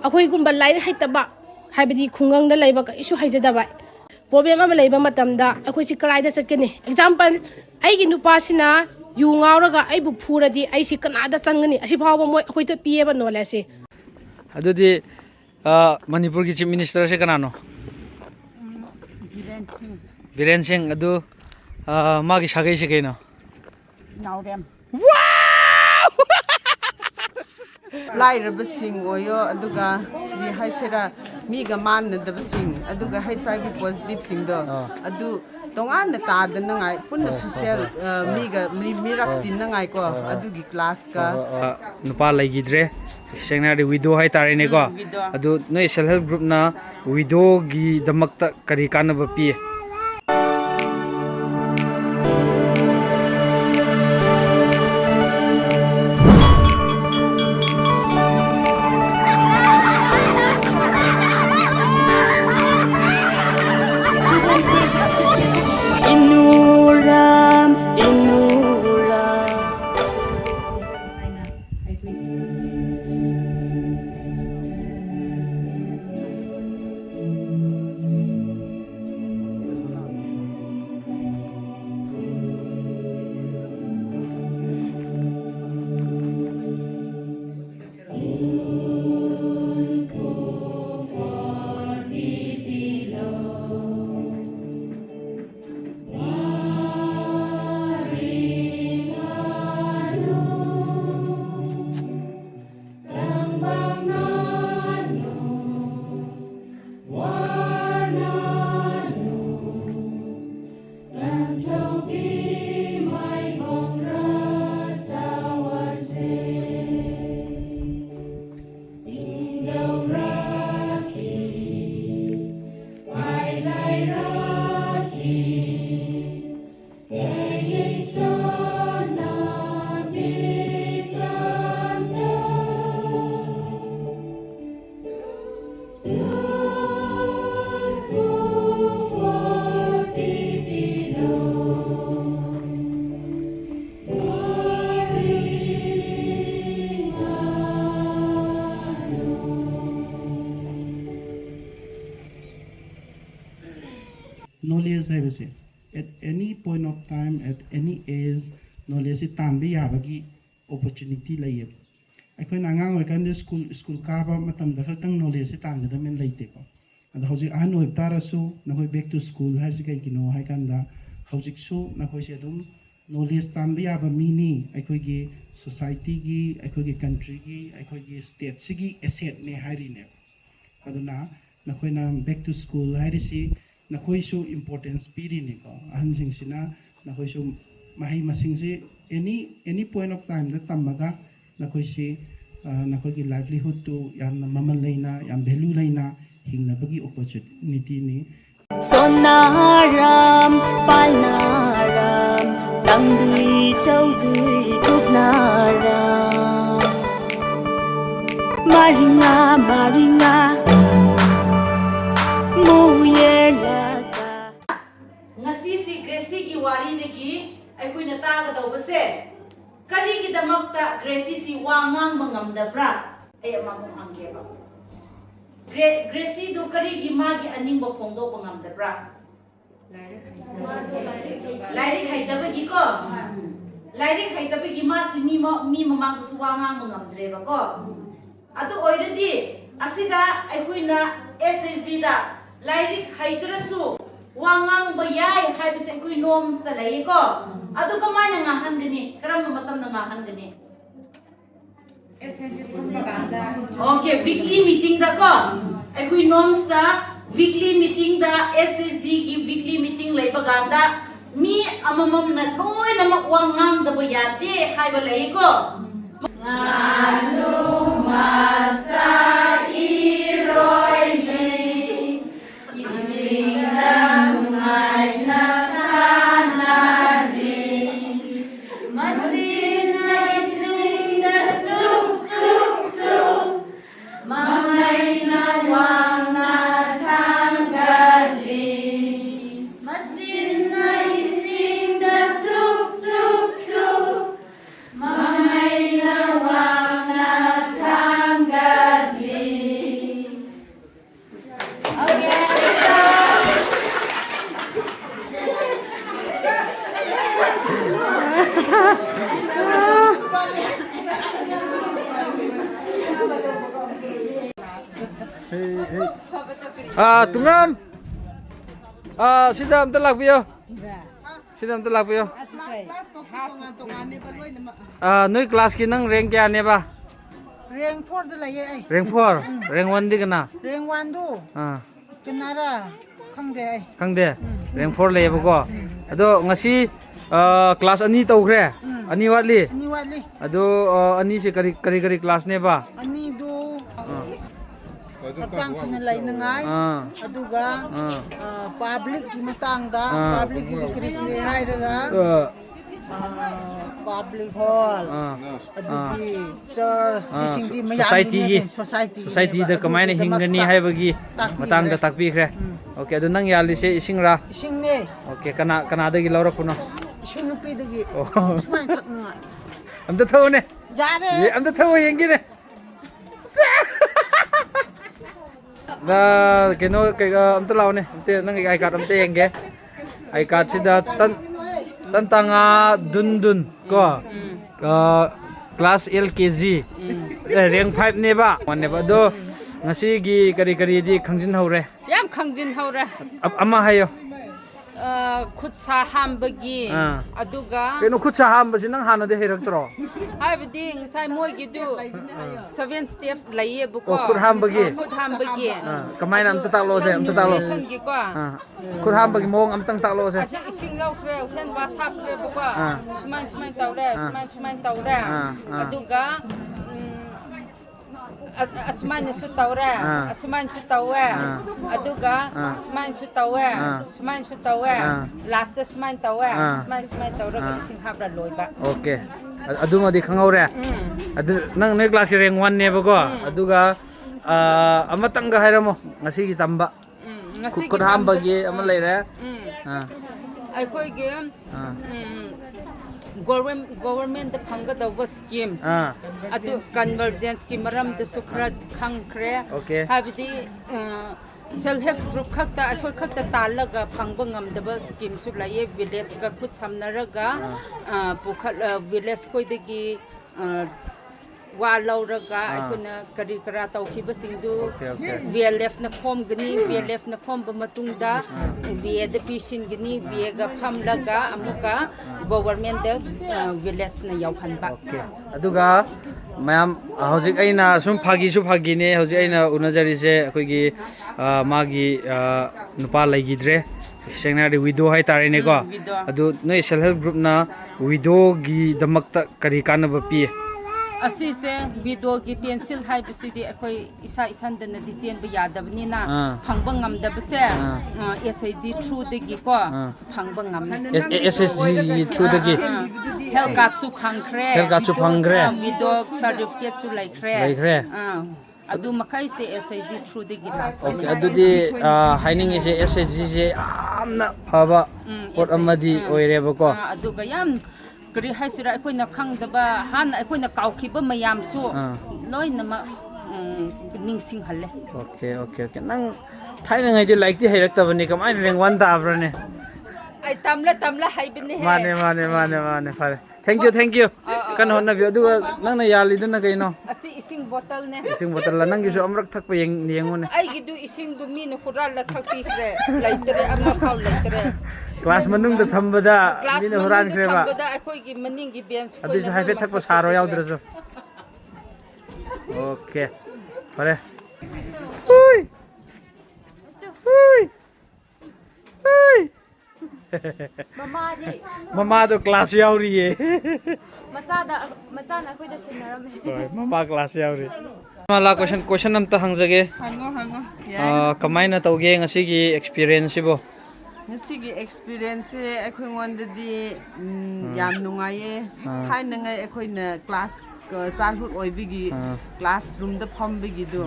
ꯑꯩꯈꯣꯏꯒꯨꯝꯕ ꯂꯥꯏꯔꯤꯛ ꯍꯩꯇꯕ ꯍꯥꯏꯕꯗꯤ ꯈꯨꯡꯒꯪꯗ ꯂꯩꯕ ꯀꯔꯤꯁꯨ ꯍꯩꯖꯗꯕ ꯄ꯭ꯔꯣꯕ꯭ꯂꯦꯝ ꯑꯃ ꯂꯩꯕ ꯃꯇꯝꯗ ꯑꯩꯈꯣꯏꯁꯤ ꯀꯗꯥꯏꯗ ꯆꯠꯀꯅꯤ ꯑꯦꯛꯖꯥꯝꯄꯜ ꯑꯩꯒꯤ ꯅꯨꯄꯥꯁꯤꯅ ꯌꯨ ꯉꯥꯎꯔꯒ ꯑꯩꯕꯨ ꯐꯨꯔꯗꯤ ꯑꯩꯁꯤ ꯀꯅꯥꯗ ꯆꯪꯒꯅꯤ ꯑꯁꯤ ꯐꯥꯎꯕ ꯃꯣꯏ ꯑꯩꯈꯣꯏꯗ ꯄꯤꯌꯦꯕ ꯅꯣꯂꯦꯖꯁꯤ ꯑꯗꯨꯗꯤ ꯃꯅꯤꯄꯨꯔꯒꯤ ꯆꯤꯐ ꯃꯤꯅꯤꯁꯇꯔꯁꯦ ꯀꯅꯥꯅꯣ ꯕꯤꯔꯦꯟ ꯁꯤꯡ ꯑꯗꯨ ꯃꯥꯒꯤ ꯁꯥꯒꯩꯁꯦ ꯀꯩꯅꯣ ꯅꯥꯎꯔꯦꯝ ꯂꯥꯏꯔꯕꯁꯤꯡ ꯑꯣꯏꯌꯣ ꯑꯗꯨꯒ ꯀꯔꯤ ꯍꯥꯏꯁꯤꯔꯥ ꯃꯤꯒ ꯃꯥꯟꯅꯗꯕꯁꯤꯡ ꯑꯗꯨꯒ HIV ꯄꯣꯖꯤꯇꯤꯚꯁꯤꯡꯗꯣ ꯑꯗꯨ ꯇꯣꯉꯥꯟꯅ ꯇꯥꯗꯅꯉꯥꯏ ꯄꯨꯟꯅ ꯁꯣꯁꯤꯌꯦꯜ ꯃꯤꯒ ꯃꯤꯔꯛ ꯇꯤꯟꯅꯉꯥꯏꯀꯣ ꯑꯗꯨꯒꯤ ꯀ꯭ꯂꯥꯁꯀ ꯅꯨꯄꯥ ꯂꯩꯈꯤꯗ꯭ꯔꯦ ꯁꯦꯡꯅ ꯍꯥꯏꯔꯗꯤ ꯋꯤꯗꯣ ꯍꯥꯏꯇꯥꯔꯦꯅꯦꯀꯣ ꯑꯗꯨ ꯅꯣꯏ ꯁꯦꯜꯐ ꯍꯦꯜꯞ ꯒ꯭ꯔꯨꯞꯅ ꯋꯤꯗꯣꯒꯤꯗꯃꯛꯇ ꯀꯔꯤ ꯀꯥꯟꯅꯕ ꯄꯤꯌꯦ Knowledge है at any point of time, at any age, knowledge tambi yabagi opportunity laye. Ako nangang wakanda school kaba matam dakatang knowledge tambi damen laite ko. Ada hojik ano ibtara so nakoy back to school har si kay kino hay kanda hojik so nakoy siya dum knowledge tambi yaba mini ako gi society gi ako gi country gi ako gi state sigi asset ne hari ne. Aduna nakoy na back to school hari si nakoy so importance piri ni ko ahan sing sina nakoy so mahay masing si any point of time na tamaga nakoy si nakoy ki livelihood to yam na mamalay na yam value lay na hing na bagi opportunity ni sonaram palnaram tangdui chaudui kupnaram maringa maringa ꯑꯩꯈꯣꯏꯅ ꯇꯥꯒꯗꯧꯕꯁꯦ ꯀꯔꯤꯒꯤꯗꯃꯛꯇ ꯒ꯭ꯔꯦꯁꯤꯁꯤ ꯋꯥ ꯉꯥꯡꯕ ꯉꯝꯗꯕ꯭ꯔꯥ ꯑꯩ ꯑꯃꯃꯨꯛ ꯍꯪꯒꯦꯕ ꯒ꯭ꯔꯦꯁꯤꯗꯨ ꯀꯔꯤꯒꯤ ꯃꯥꯒꯤ ꯑꯅꯤꯡꯕ ꯐꯣꯡꯗꯣꯛꯄ ꯉꯝꯗꯕ꯭ꯔꯥ ꯂꯥꯏꯔꯤꯛ ꯍꯩꯇꯕꯒꯤꯀꯣ ꯂꯥꯏꯔꯤꯛ ꯍꯩꯇꯕꯒꯤ ꯃꯥꯁꯤ ꯃꯤ ꯃꯃꯥꯡꯗꯁꯨ ꯋꯥ ꯉꯥꯡꯕ ꯉꯝꯗ꯭ꯔꯦꯕꯀꯣ ꯑꯗꯨ ꯑꯣꯏꯔꯗꯤ ꯑꯁꯤꯗ ꯑꯩꯈꯣꯏꯅ SAGꯗ ꯂꯥꯏꯔꯤꯛ ꯍꯩꯇ꯭ꯔꯁꯨ wa ngang ba yai hai bi se kui nom sta lai ko adu kamai na ngahan gani karam matam na ngahan gani okay weekly meeting da ko ai kui nom sta weekly meeting da SAG ki weekly meeting lai ba ganda mi amamam na loi na ma wa ngang da ba ya de hai ba lai ko nganu masa iroi Tungam sida amta lakbiyo sida amta lakbiyo noi class ki nang rank kya ne ba Rank 4 da laye ai. rank 4 rank 1 di kana Rank 1 du. Kanara khangde ai. Kangde rank 4 le ba ko ado ngasi class ani tawkhre ani watli Ani wali. ado ani se kari class ne ba Ani du. Pachang na lay na ngai. Aduga public ki matangda public ki kri hai daga public hall. Adugi church sising di mayam society da kamai na hingani hai bagi matang da takpi khre okay ado nang yali se ising ra Sing ne. okay kana da gi lawra kuno Sing nupi dagi. Smai thak ngai. amta thaw ne Jare. ye amta thaw yengi ne na keno amta law ne amte nang ai card amte yenge ai card sida tan tanga dun ko class LKG rank 5 ne ba one ne ba do ngasi gi kari di khangjin hore Yam khangjin hore ama hayo khut sa hambagi aduga keno khutsa ham basi nang hana de herak tro haibdi ngai moi gi du 7 step laye bu ko khut ham bagi kamai nam ta tak lo se am ta tak lo gi ko khut ham bagi mong am tang tak lo se ising lau kre hen ba sap kre bu ko suman tau re suman tau re aduga asman su tau re asman su tau aduga asman su tau last asman tau asman tau re ising habra loi ba okay aduma di khangau re adu nang ne class rank 1 ne ba ko aduga amatang ga hairamo ngasi gi tamba khut ham bagi am lai re ai khoi ge government da phanga da scheme atu convergence ki maram da sukhra khangkre habidi self help group khakta akhoi khakta talaga phangba ngamdaba scheme su laye village ka khut samnaraga pukhal village koi dagi wa lauraga akhona kari kara tawkhiba singdu VLF na khom gani VLF na khom ba matungda VA da pishin gani VA ga phamlaga amuka government da village na yauhanba aduga mayam hojik aina sum phagi ne hojik aina unajari se akhoi gi magi nupa laigidre sengna de widow hai tare ne ko adu noi self help group na widow gi damakta kari kanaba pi asise video gi pencil hai bisidi akhoi isa ithanda na dichen ba yadabni na phangba ngamdabse SIG through de gi ko phangba ngam SSG through de gi health card su phangre video certificate su laikre adu makai se SIG through de gi okay adu di haining ise SSG je amna phaba pot amadi oire ba ko adu ga yam kari haisira akoina khangdaba han akoina kaukhiba mayam su loinama ningsing halle okay nang thaina ngai di like di hairak tabani kam ai reng 1 dabra ne ai tamla haibne he mane fare thank you kan honna bi adu nang na yali dana kaino asi ising bottle ne ising bottle la nang gi so amrak thak pa yengone ai gi du ising du mi no khural la thak pi khre laitre amma phau laitre class manung da thambada ni huran khre ba thambada akoi gi maning gi bench adu so haife thak pa saro yaudra so okay pare hui mama do class yauri ye macana akhoi da sinarame mama class yauri mala question am ta hangjage hango kamaina tawge ngasi gi experience bo ngasi experience akhoi ngondadi yam nungaye haina ngai akhoi na class childhood oibigi classroom da phambigi do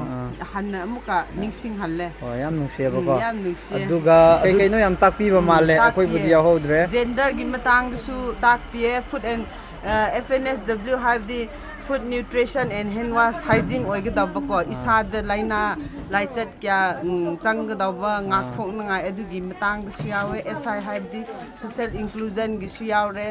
hanna amuka ningsing halle yam nungse ba ko yam nungse aduga kai no yam takpi ba male akhoi budi yahodre gender gi matang su takpi food and FNSW have the food nutrition and hand wash hygiene oigadaba ko isada laina laichat kya changgadaba ngakthok nangai adugi matang da siyawe SI habdi social inclusion gi siyaure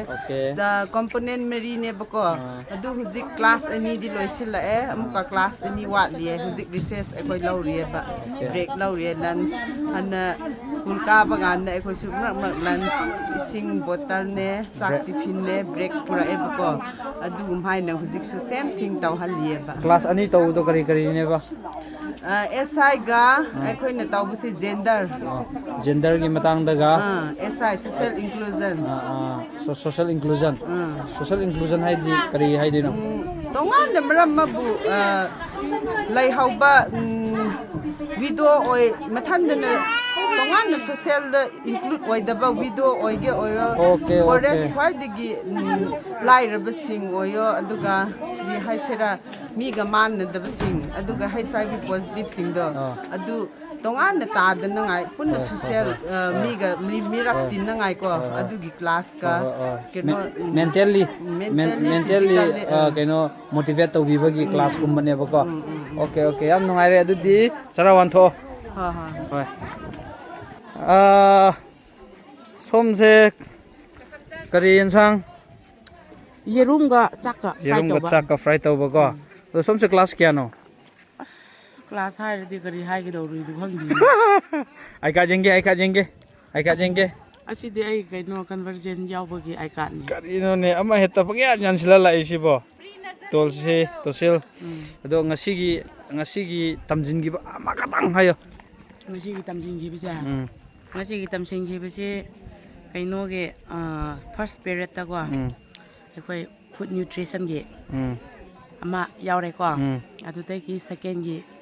the component marine bako adu huzik class ani di loisil e amuka class ani wat liye huzik recess ekoi lauriye ba break lauriye lunch ana school ka bagan na ekoi su lunch ising bottle ne chak tiffin ne break pura e bako adu umhai na huzik su same thing taw haliye ba class ani taw do kari ne ba SI ga ekoi na taw bu se gender gi matang da ga SI social inclusion social inclusion hai di kari hai di no tongan na maram mabu lai hauba video oi mathan na tongan na social da include oi daba video oi ge oyo forest khwai digi lai rabasing oyo aduga ri haisera mi ga man na dabasing aduga HIV positive sing do adu tongan na ta da na ngai punna social mi ga mirak tin na ngai ko adugi class ka keno mentally keno motivate to bi bagi class kum bane ba ko okay am nungai re adudi sara wan tho hoi somse kari insang yerumga chakka fry to ba ko to somse class kya no class hai di kari hai gi dawri du khangdi ai ka jenge asi de ai kai no conversion yaw bagi ai ka ni kari no ne ama heta pangya nyan sila la isi bo tosil ado ngasi gi tamjin gi ba ama katang hayo ngasi gi tamjin gi bisa ngasi gi tamjin gi bisi kai no ge first period ta ko ai food nutrition gi ama yaw re ko adu te ki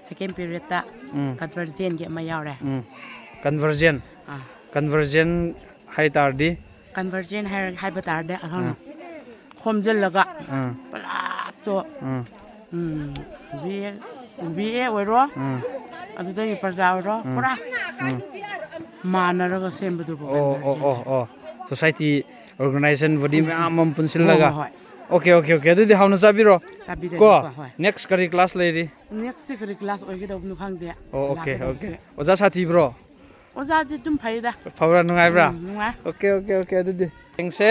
second period ta conversion gi ama yaw re conversion hai tar di conversion hai batar de ahang khomjel laga palap to VA oiro aduda yi parja oiro pura manaraga sembudu bo society organization body me amam punsil laga okay adudi hauna sabiro ko next kari class leiri next kari class oige da nu khang de okay oja sathi bro oja di tum phaida phawra nungai bra nungai okay adudi engse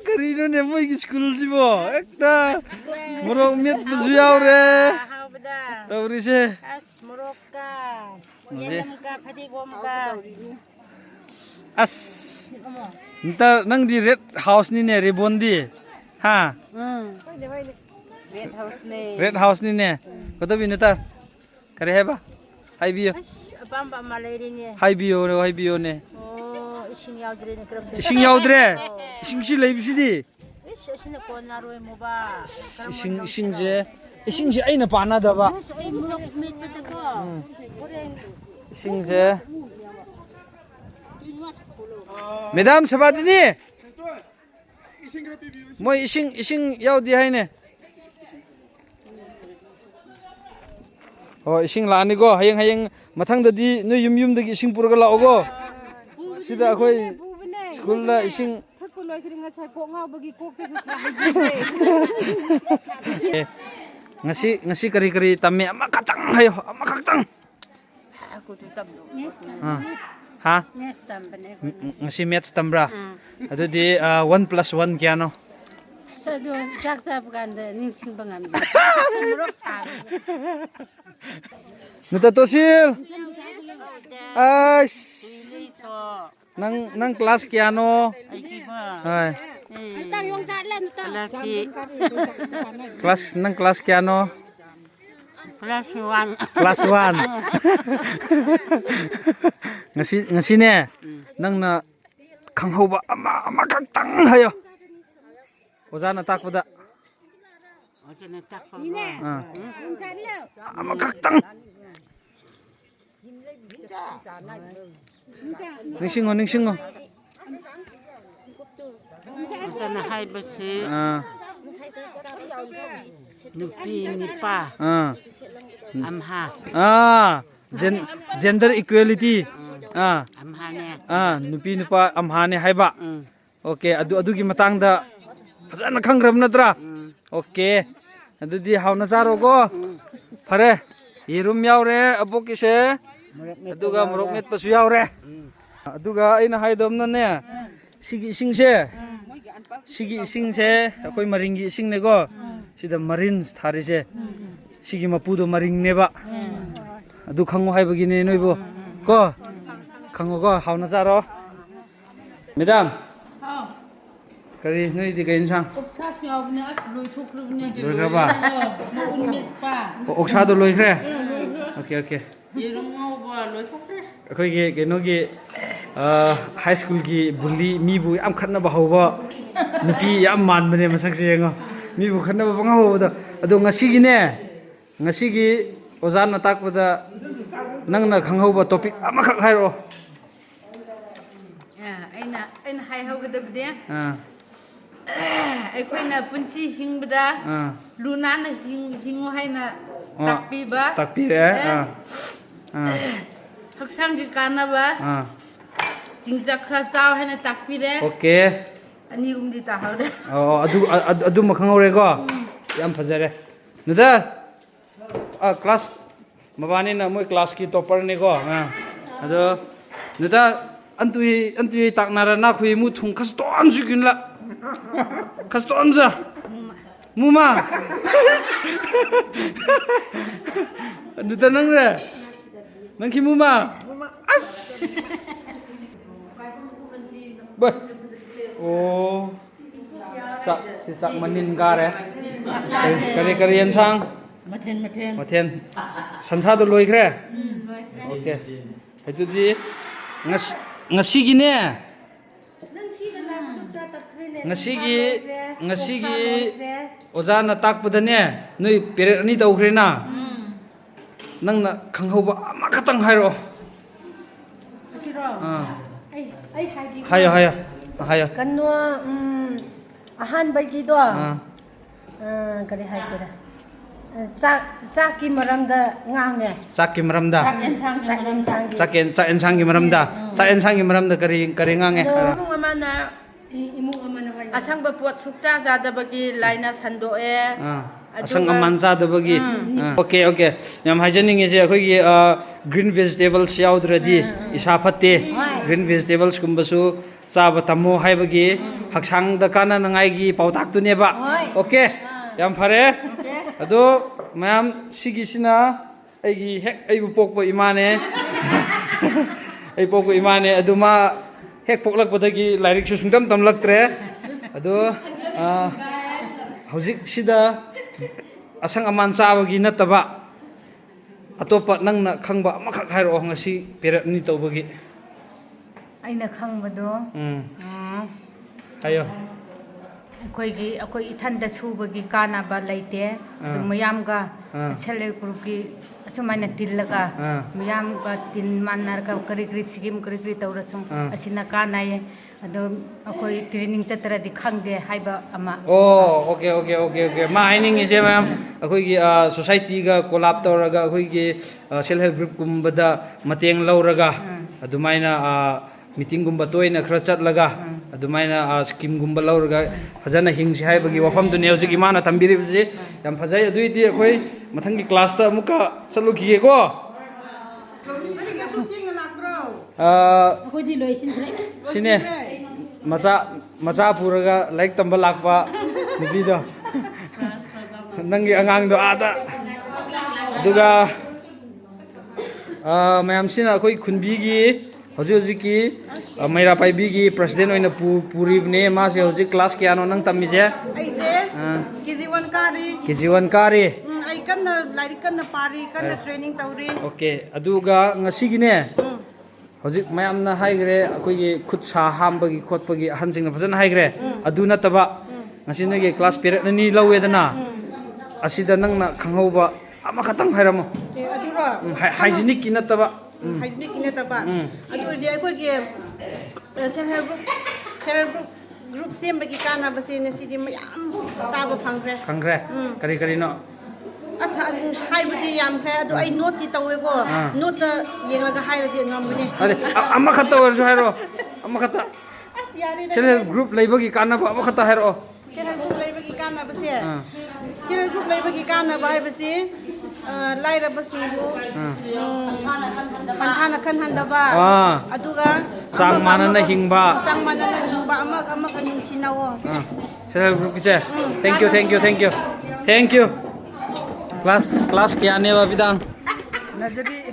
karino ne moi ki school jibo ekta morok met buju yaure tauri se morok ka yelam ka phadi gom ka as nta nang di red house ni ne ribbon di ha red house ni ne kodo bi neta kare heba hai bio bamba maleri ne hai bio ne ising yaudre ne kram ising yaudre ising si lei bisi di ising ko na roi mo ba ising je aina pana da ba ising je Madam Sabadini moi ising yaudi hai ne ising la ni go hayang mathang da di no yum da gi ising purga la ogo sida khoi school la ising ngasi kari tamme ama katang hayo ama katang aku tu tam ha mes tam bane ngasi maths tambra adudi 1+1 kya no sa do jak kan de ning sing bangam morok sa nuta tosil nang class kya no hai class kya no class 1 ngasi ne nang na khanghoba ama kaktang hayo oja na takpada ama kaktang ningsingo sana hai basi Nupa amha gender equality amha ne nupi nupa amha ne haiba Okay, adugi matangda fazana khangrab natra. Okay. Adudi hauna zaro go. Fare. Yerum yaure abokise. Aduga morok met pasu yaure. Aduga aina haidom na ne. Sigi isingse. Sigi isingse akoi maringi ising ne go. Sida marines tharise. Sigi mapudo maring neba. Adu khango haibagi ne noibo. Ko. Khango go hauna zaro. Madam. Kari noi di kain sang. Oksa fiawne as loi thokrubne. Loi graba. Mo met pa. Oksa do loi khre. Okay. Yerum ngauba loi thokre. Akoi ge keno ge high school gi bully mi bu yam khatna ba hoba. Nupi yam man bane masak se ngo. Mi bu khatna ba bang hoba da. Ado ngasi gi ne. Ngasi gi ozan na tak pada nangna khanghoba topic amakak hairo. ꯑꯩꯅ ꯍꯥꯏꯍꯧꯒꯗꯕꯗꯤ ꯑꯩꯈꯣꯏꯅ ꯄꯨꯟꯁꯤ ꯍꯤꯡꯕꯗ ꯂꯨ ꯅꯥꯟꯅ ꯍꯤꯡꯉꯨ ꯍꯥꯏꯅ ꯇꯥꯛꯄꯤꯕ ꯇꯥꯛꯄꯤꯔꯦ ꯍꯛꯆꯥꯡꯒꯤ ꯀꯥꯟꯅꯕ ꯆꯤꯟꯖꯥꯛ ꯈꯔ ꯆꯥꯎ ꯍꯥꯏꯅ ꯇꯥꯛꯄꯤꯔꯦ Okay. ꯑꯅꯤ ꯑꯍꯨꯝꯗꯤ ꯇꯥꯍꯧꯔꯦ ꯑꯗꯨ ꯃꯈꯪꯍꯧꯔꯦꯀꯣ ꯌꯥꯝ ꯐꯖꯔꯦ ꯅꯨꯗ ꯀ꯭ꯂꯥꯁ ꯃꯕꯥꯅꯤꯅ ꯃꯣꯏ ꯀ꯭ꯂꯥꯁꯀꯤ ꯇꯣꯞꯄꯔꯅꯤꯀꯣ ꯑꯗꯣ ꯅꯨꯗ antui taknara na khui mu thung khas tom sikin la khas tom za muma nduta nang re nang ki muma as ba oh sak manin ga re kari yan sang mathen sansa do loi khre okay hedudi ngasigi ne ngasigi ozana takpada ne noi peret ani tawkhre na nangna khanghoba amakhatang hairo hayo kano ahanbagi do kari haisira ꯆꯥꯛꯀꯤ ꯃꯔꯝꯗ ꯉꯥꯡꯉꯦ ꯆꯥꯛꯀꯤ ꯃꯔꯝꯗ ꯆꯥꯛ ꯌꯦꯟꯁꯥꯡꯒꯤ ꯃꯔꯝꯗ ꯀꯔꯤ ꯉꯥꯡꯉꯦ ꯏꯃꯨꯡ ꯑꯃꯅ ꯑꯁꯪꯕ ꯄꯣꯠ ꯁꯨꯛꯆꯥ ꯆꯥꯗꯕꯒꯤ ꯂꯥꯏꯅ ꯁꯟꯗꯣꯛꯑꯦ ꯑꯁꯪ ꯑꯃꯥꯟ ꯆꯥꯗꯕꯒꯤ Okay ꯌꯥꯝ ꯍꯥꯏꯖꯅꯤꯡꯉꯤꯁꯦ ꯑꯩꯈꯣꯏꯒꯤ green vegetables ꯌꯥꯎꯗ꯭ꯔꯗꯤ ꯏꯁꯥ ꯐꯠꯇꯦ green vegetables ꯀꯨꯝꯕꯁꯨ ꯆꯥꯕ ꯇꯝꯃꯣ ꯍꯥꯏꯕꯒꯤ ꯍꯛꯆꯥꯡꯗ ꯀꯥꯟꯅꯅꯉꯥꯏꯒꯤ ꯄꯥꯎꯇꯥꯛꯇꯨꯅꯦꯕ Okay yam fare ado mayam sigisina aigi hek aibu pokpo imane ai pokpo imane aduma hek poklakpadagi lairik su sungtam tamlaktre ado hojik sida asang aman sabagi nataba atopa nangna khangba amakak hairo ngasi period ni tawbagi aina khangbado ayo ꯑꯩꯈꯣꯏ ꯏꯊꯟꯗ ꯁꯨꯕꯒꯤ ꯀꯥꯟꯅꯕ ꯂꯩꯇꯦ ꯑꯗꯨ ꯃꯌꯥꯝꯒ self help ꯒ꯭ꯔꯨꯞꯀꯤ ꯑꯁꯨꯃꯥꯏꯅ ꯇꯤꯜꯂꯒ ꯃꯌꯥꯝꯒ ꯇꯤꯟ ꯃꯥꯟꯅꯔꯒ ꯀꯔꯤ ꯁꯤꯒꯤꯝ ꯀꯔꯤ ꯇꯧꯔꯁꯨ ꯑꯁꯤꯅ ꯀꯥꯟꯅꯩ ꯑꯗꯣ ꯑꯩꯈꯣꯏ ꯇ꯭ꯔꯦꯅꯤꯡ ꯆꯠꯇ꯭ꯔꯗꯤ ꯈꯪꯗꯦ ꯍꯥꯏꯕ ꯑꯃ Okay ꯃꯥ ꯍꯥꯏꯅꯤꯡꯉꯤꯁꯦ ꯃꯌꯥꯝ ꯑꯩꯈꯣꯏꯒꯤ ꯁꯣꯁꯥꯏꯇꯤꯒ ꯀꯣꯂꯥꯞ ꯇꯧꯔꯒ ꯑꯩꯈꯣꯏꯒꯤ ꯁꯦꯜꯐ ꯍꯦꯜꯞ ꯒ꯭ꯔꯨꯞꯀꯨꯝꯕꯗ ꯃꯇꯦꯡ ꯂꯧꯔꯒ ꯑꯗꯨꯃꯥꯏꯅ ꯃꯤꯇꯤꯡꯒꯨꯝꯕ ꯇꯣꯏꯅ ꯈꯔ ꯆꯠꯂꯒ ꯑꯗꯨꯃꯥꯏꯅ ꯁ꯭ꯀꯤꯝꯒꯨꯝꯕ ꯂꯧꯔꯒ ꯐꯖꯅ ꯍꯤꯡꯁꯤ ꯍꯥꯏꯕꯒꯤ ꯋꯥꯐꯝꯗꯨꯅꯤ ꯍꯧꯖꯤꯛ ꯏꯃꯥꯅ ꯊꯝꯕꯤꯔꯤꯕꯁꯤ ꯌꯥꯝ ꯐꯖꯩ ꯑꯗꯨꯏꯗꯤ ꯑꯩꯈꯣꯏ ꯃꯊꯪꯒꯤ ꯀ꯭ꯂꯥꯁꯇ ꯑꯃꯨꯛꯀ ꯆꯠꯂꯨꯈꯤꯒꯦꯀꯣ ꯑꯩꯈꯣꯏꯗꯤ ꯂꯣꯏꯁꯤꯟꯈ꯭ꯔꯦ sini maca puraga like tamba lakpa nubido nangi angang do ada duga mayam sina akoi khunbi gi hoji ki maira pai bi gi president oina puri ne ma se hoji class kya no nang tammi je aise kg1 kari ai kanna lari kanna pari kanna training tawri okay aduga ngasi gi ne hojik mayamna haigre akoigi khut sa hambagi khotpagi ahansingna phajana haigre adu nataba ngasi nagi class period ni lawedana asida nangna khanghoba ama khatang hairamo adura hygienic ki nataba hygienic ki nataba adu di akoigi self help group sembagi kana basine sidi mayam taba phangre kari no asa haibudi yam khre adu ai note ti tawego note yengaga hairadi ngamune ade ama khata warju hairo ama khata self help group leibagi kanna ba khata hairo self help group leibagi kanna ba se self help group leibagi kanna ba hai ba se laira ba singu panthana kan handa ba aduga sang manana hingba ama kan sinawo self help group kise thank you class kya ne ba bidang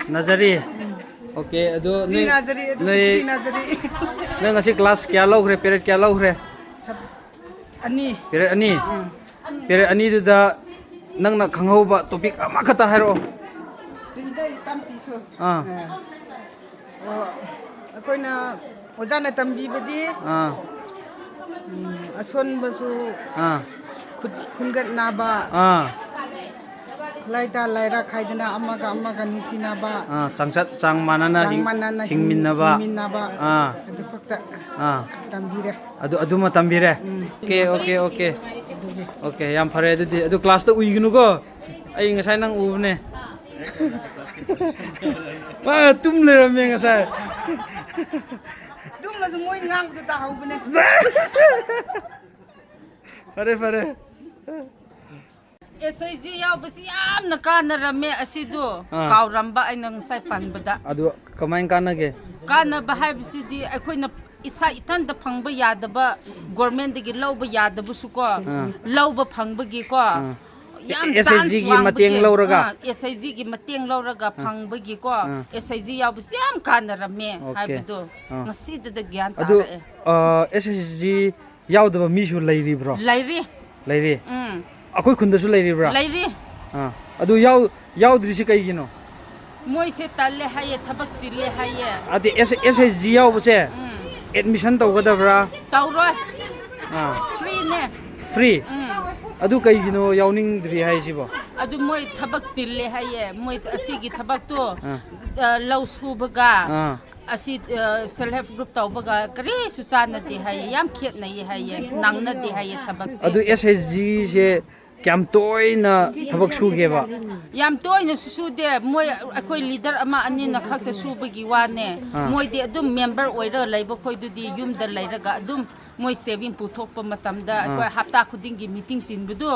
nazari okay ado nei ngasi class kya logre period kya logre period ani da nang na khanghau ba topic ama khata hairo akoina ojana tambi badi ason basu khungat na ba laita laira khaidana amaga nisina ba sangsat sang manana hingminna ba adu fakta tambire adu ma tambire okay yam phare adu class ta uignu ko ai ngasai nang ubne wa tum le ram ngasai tum la moi ngang du ta haubne fare SIG yaubasi yamna kanarame asido kauramba aina ngasai panbada adu kamain kanage kanaba haibsidi akoina isa itanda phangba yadaba government digi lawba yadaba su ko lawba phangba gi ko yam SIG gi mateng lawraga SIG gi mateng lawraga phangba gi ko SIG yaubasi yam kanarame haibido ngasida da gyan ta adu SIG yaudaba mi su lairi bro lairi akoi khunda su lairi bra lairi adu yaudri si kai gino moi se talle haye thabak sile haye adi SIG yaubase admission tawgada bra tawro free adu kai gino yawning dri hai sibo adu moi thabak sile haye moi asigi thabak to law subaga asi self help group tawbaga kari su chana de haye yam khet na ye haye nangna de haye thabak se adu SIG se kyam toina thabak suge ba yam toina su de moi akoi leader ama ani na khakta subagi wane moi de adum member oira laiba khoi du di yum da lairaga adum moi saving puthokpa matamda akoi hapta khudingi meeting tinbudu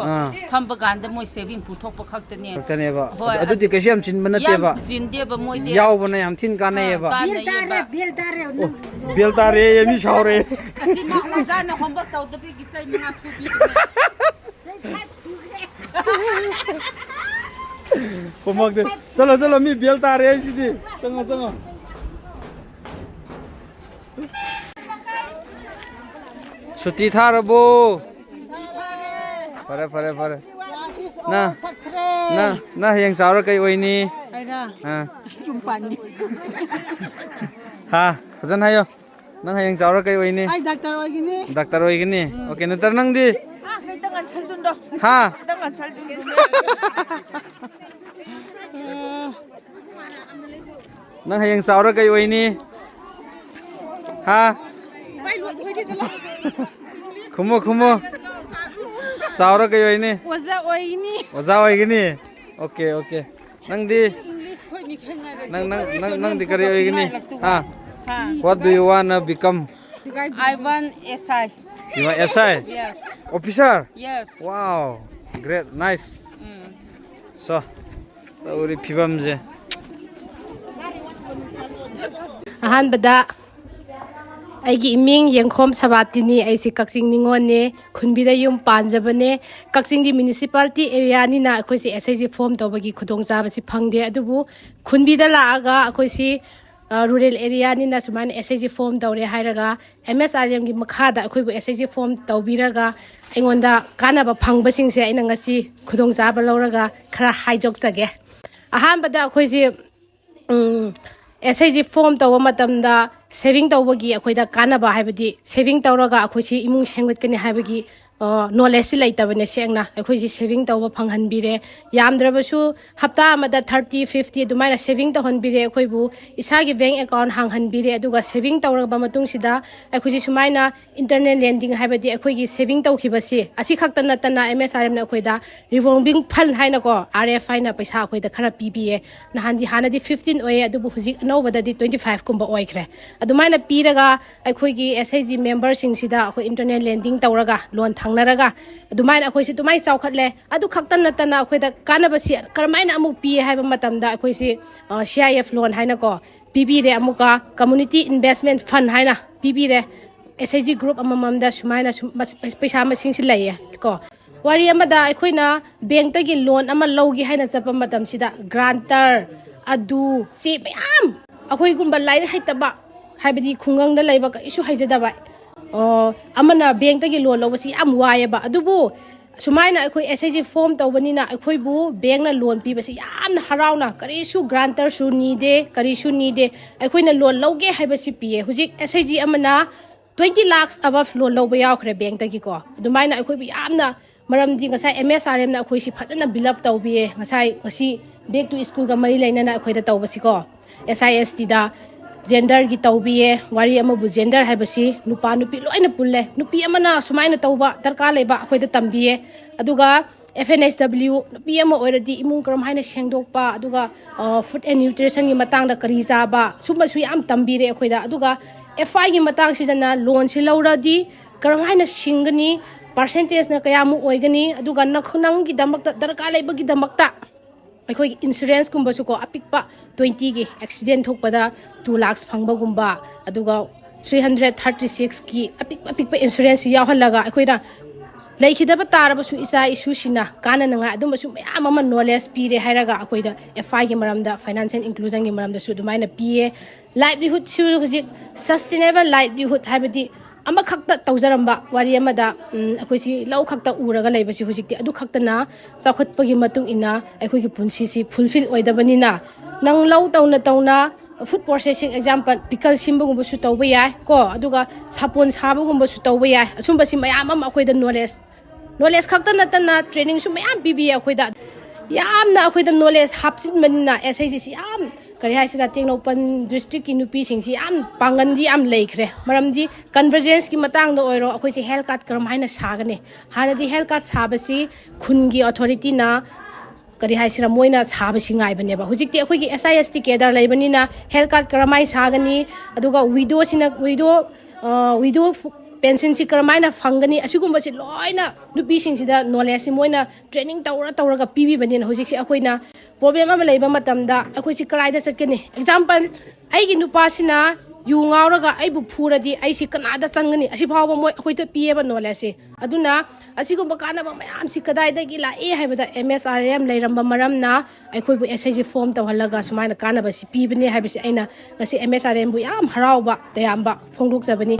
phamba ganda moi saving puthokpa khaktane ba adu di kasiam chin bana te ba jin de ba moi de yaw bana yam thin kana ye ba bel tare yemi shaure asi ma uzana homework tawda bi gisai mga phubi homework de chalo mi bel tare sidi sanga suti tharabo pare na yang saura kai oini aira yumpani ha fajan hayo nang yang saura kai oini ai doctor oigini okay nutar nang di tangan saldundo ha tangan saldundo nang yang saura kai oini ha kumo saura kai oini oza oigini okay nang di english khoi ni khanga nang di kari oigini ha what do you want to become I want SI. You want SI? Yes. Officer? Yes. Wow, great, nice. So, 우리 비밤제. ahanbada aigi iming yengkhom sabatini aisi kakching ningone khunbida yum panjabane kakching di municipality area ni na akhoi si SIG form tawbagi khudong jaba si phangde adubu khunbida laaga akhoi si rural area ni na suman SIG form tawre hairaga MSRM gi makhada akhoi bu SIG form tawbiraga aingonda kanaba phangbasing se aina ngasi khudong jaba lawraga khara haijok jage ahanbada akhoi si SIG form tawa matamda saving tawbagi akhoi da kanaba haibadi saving tawraga akhoi si imung sengwet kani haibagi knowledge laitabane sengna akhoi ji saving tawba phanghanbire yamdrabasu hapta amada 30 50 dumaina saving tahonbire akhoi bu isagi bank account hanghanbire aduga saving tawraba matung sida akhoi ji sumaina internet lending haibadi akhoi gi saving tawkhibasi asi khakta natana MSRM na akhoi da revolving fund haina ko RFI na paisa akhoi da khara PBA na handi hanadi 15 oye adubu huji anobada di 25 kumba oikre adumaina piraga akhoi gi SIG member sing sida akhoi internet lending tawraga loan naraga dumaina akhoi si tumai chawkhatle adu khaktan natana akhoi da kanabasi karmaina amuk pi haiba matamda akhoi si CIF loan haina ko PB re amuka community investment fund haina PB re SIG group amamamda sumaina paisa masing si laiye ko wari amada akhoi na bank ta gi loan ama logi haina chapa matam sida grantor adu si mayam akhoi gumba lai haitaba haibadi khungang da laiba ka isu haijadaba amana bank tagi loan lobasi am waye ba adubu sumaina akhoi SIG form tawbanina akhoi bu bank na loan pi basi yam harauna kari su grantor su nide kari su nide akhoi na loan loge haibasi pi hujik SIG amana 20 lakhs above loan loba yaw khre bank tagi ko adumaina akhoi bi yamna maramdi ngasai MSRM na akhoi si phajana bill up tawbi ngasai ngasi back to school ga mari laina na akhoi da tawbasi ko SIST da gender gi tawbiye wari ama bu gender haibasi nupa nupi loina pulle nupi amana sumaina tawba darka leba akhoi da tambiye aduga FNSW nupi ama already imung kram haina sengdokpa aduga food and nutrition gi matang da kari ba sumba su yam tambire akhoi da aduga FI gi matang sidana loan si laura di kram haina singani percentage na kayamu oigani aduga nakhunang gi damakta darka leba gi damakta akhoi insurance kumba su ko apikpa 20 gi accident thokpada 2 lakhs phangba gumba aduga 336 ki apikpa insurance ya halaga akhoi da laikhidaba taraba su isa isu sina kana nanga adum su mayam ama knowledge pire hairaga akhoi da FI gi maramda finance and inclusion gi maramda su dumaina PA livelihood su hujik sustainable livelihood haibadi ama khakta tawjaramba wari amada akhoi si lau khakta uraga leibasi hujikti adu khakta na chawkhatpagi matung ina akhoi gi punsi si fulfill oidabani na nang lau tawna food processing example pickle simba gumba su tawba yai ko aduga sapon saba gumba su tawba yai asumba si mayam am akhoi da knowledge khakta natana training su mayam bibi akhoi da yamna akhoi da knowledge hapsin manina SIG si yam kari hai sida Tengnopan district ki nupi sing si am pangan di am leikhre maramdi convergence ki matang do oiro akhoi si health card karam haina sagane hana di health card sabasi khungi authority na kari hai sira moina sabasi ngai bane ba hujikti akhoi ki SIST kedar leibani na health card karamai sagani aduga widow sina widow pension si karamaina fangani asigumba si loina nupi sing sida knowledge si moina training tawraga pibi bani hojik si akoina problem ama leiba matamda akoi si karaida chatkani example aigi nupa sina yu ngauraga aibu phuradi ai si kanada changani asi phawba moi akoi ta pieba knowledge si aduna asigumba kana ba mayam si kadai da gila e haibada MSRM leiramba maramna akoi bu SIG form tawhalaga sumaina kana ba si pibani haibasi aina ngasi MSRM bu yam harauba tayamba phongduk jabani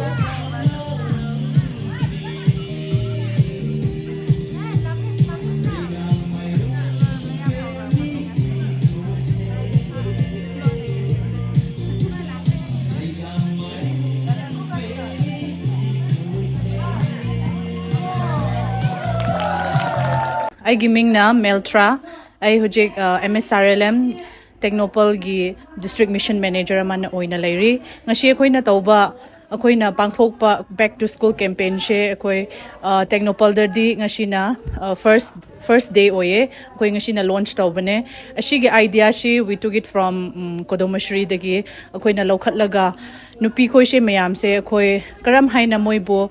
I giming na Meltra I hujik MSRLM Technopol gi District Mission Manager man oina lairi ngashi akoi na tawba akoi na pangthokpa back to school campaign she akoi Technopol derdi ngashi na first day oye akoi ngashi na launch tawbane ashi gi idea she we took it from Kodomashri dagi akoi na lokhat laga nupi khoi she mayam se akoi karam haina moibo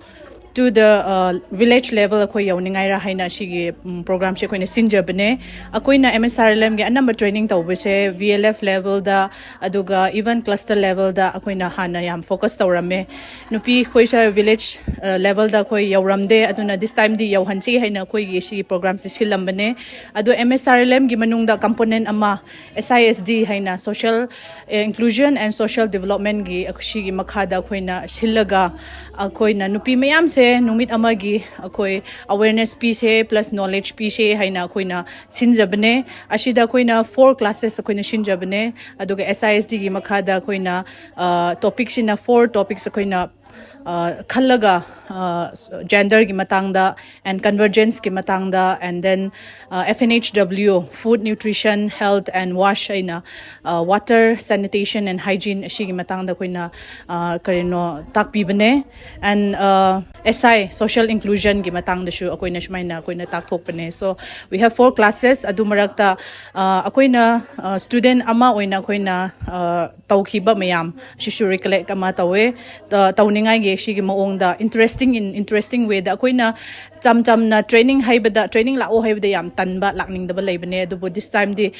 to the village level akoi yawningai ra haina shigi program she koina sinjabane akoina MSRLM ge number training tawbese VLF level da aduga even cluster level da akoina hana yam focus tawrame nupi khoisa village level da koi yawramde aduna this time di yawhanchi haina koi ge shi program se silambane adu MSRLM gi manung da component ama SISD haina social inclusion and social development gi akshi gi makhada koina silaga akoina nupi mayam se numit amagi akoi awareness piece plus knowledge piece haina koina sinjabane ashida koina 4 classes koina sinjabane aduga SISD gi makhada koina topics ina 4 topics koina khallaga gender gi matangda and convergence gi matangda and then FNHW food nutrition health and wash aina water sanitation and hygiene ashigi matangda koina karino takpi bane and SI social inclusion gi matangda shu akoina shmaina koina takthok bane. So we have 4 classes adu marakta akoina student ama oina koina tawkhiba mayam shishu recollect ama tawe tawningai ge shigi maongda interesting way da koina cham na training haibada training la o haibada yam tanba lakning da leibane du this time di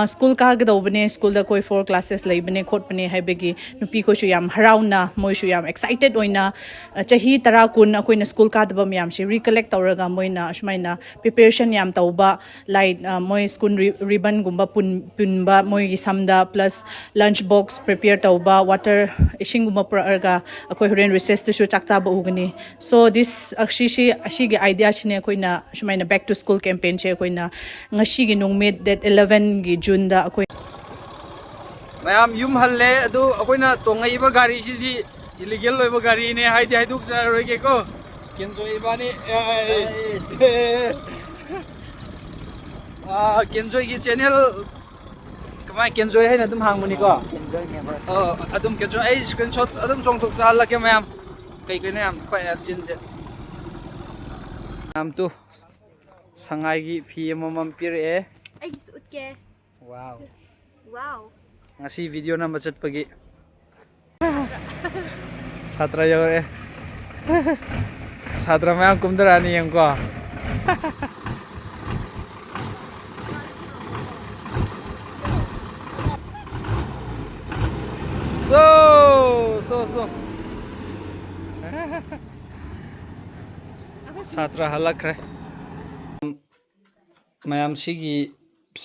school ka ga dobane school da koi 4 classes leibane khot bane haibagi nupi ko shu yam harauna moi shu yam excited oina chahi tara kun akoina school ka da yam shi recollect tawraga moina ashmaina preparation yam tawba like moi school ribbon gumba punba moi gi samda plus lunch box prepare tawba water ishing gumba praga akoi horen recess to shu chakcha ba ugani. So this ashigi idea shine koina shmaina back to school campaign che koina ngashi gi nungmet that 11 gi June da akoi mayam yum halle adu akoina tongai ba gari si di illegal loiba gari ne haidi haiduk sa roge ko kenzo ibani kenzo gi channel kamai kenzo hai na dum hangmuni ko adum kenzo ai screenshot adum song tok sa la ke mayam kai kai ne am pa chin je am tu sangai gi fi mamam pir e ai sut ke wow ngasi video na macet pagi satra yore satra mayam kumdarani yang ko so satra halakre mayam sigi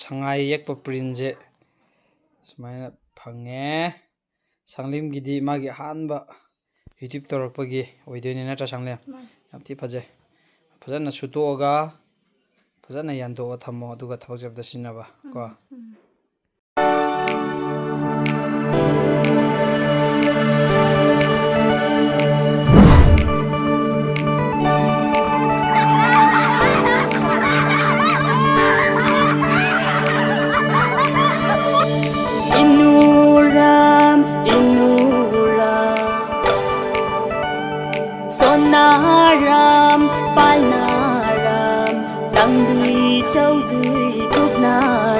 sangai yak pa prinje sumaina phange sanglim gidi magi hanba youtube torakpagi oideni natra sanglim yamti phaje phajana sutoga phajana yanto thammo aduga thawjabda sinaba ko Sonaram, Palnaram, Tangdui Chaudui Thuknaram.